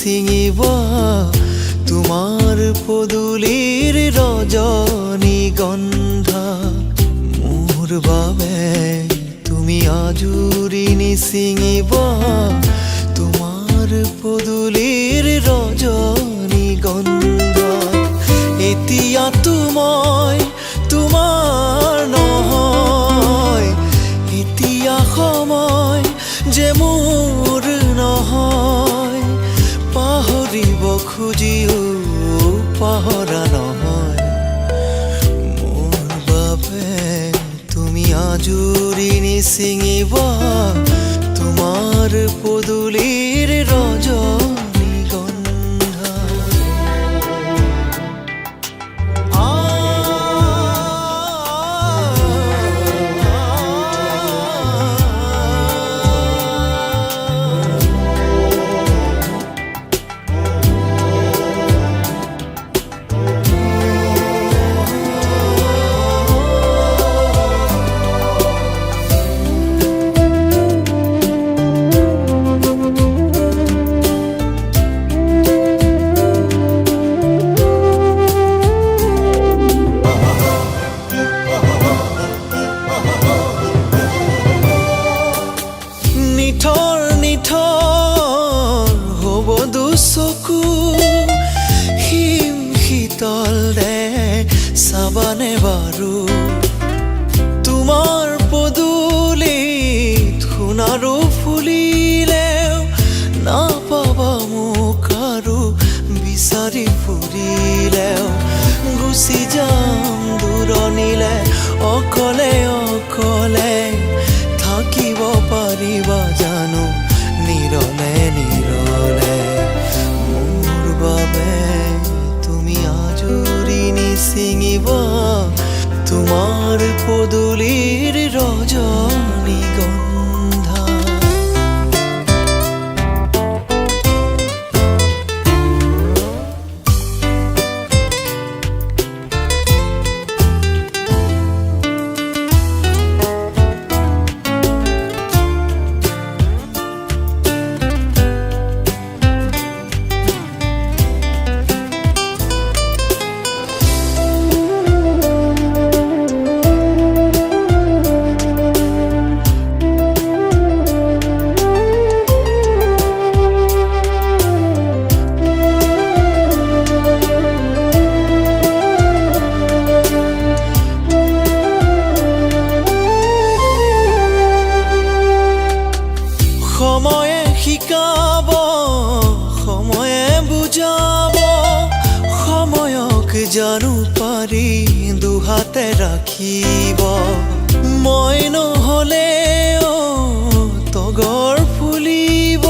ছিঙিব তোমাৰ পদূলিৰ ৰজনীগন্ধা মোৰ বাবে তুমি আজুৰি নিছিঙিব তোমাৰ পদূলিৰ ৰজনীগন্ধা এতিয়াতো মই তোমাৰ নহয় এতিয়া সময় যে মোৰ নহয় পাহৰিব খুজিও পাহৰা নহয় মোৰ বাবে তুমি আজুৰি নিছিঙিব তোমাৰ পদূলিৰ ৰজনীগন্ধা নিঠৰ নিঠৰ হ'ব দুচকু হিম শীতল দে চাবানে বাৰু তোমাৰ পদূলিত সোণাৰু ফুলিলেও নাপাবা মোক আৰু বিচাৰি ফুৰিলেও গুচি যাম দূৰণিলে অকলে অকলে থাকিব পাৰিবা জানো নিৰলে নিৰলে মোৰ বাবে তুমি আজুৰি নিছিঙিব তোমাৰ পদূলিৰ ৰজনীগন্ধা সময়ে শিকাব সময়ে বুজাব সময়ক জানো পাৰি দুহাতে ৰাখিব মই নহ'লেও তগৰ ফুলিব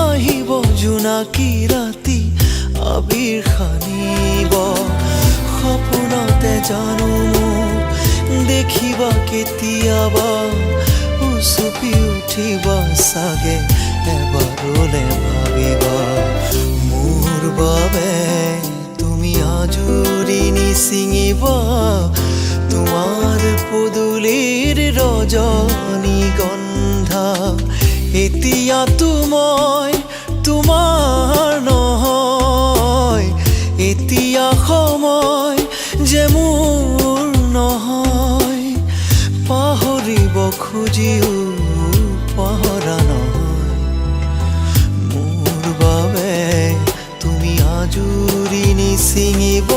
আহিব জোনাকী ৰাতি আবিৰ সানিব সপোনতে জানো মোক দেখিবা কেতিয়াবা চুপি উঠিবা চাগে এবাৰলে ভাবিবা মোৰ বাবে তুমি আজুৰি নিছিঙিব তোমাৰ পদূলিৰ ৰজনীগন্ধা এতিয়াতো মই তোমাৰ নহয় এতিয়া সময় যে মোৰ নহয় পাহৰিব খুজিও পাহৰা নহয় মোৰ বাবে তুমি আজুৰি নিছিঙিব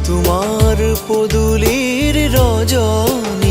তোমাৰ পদূলিৰ ৰজনী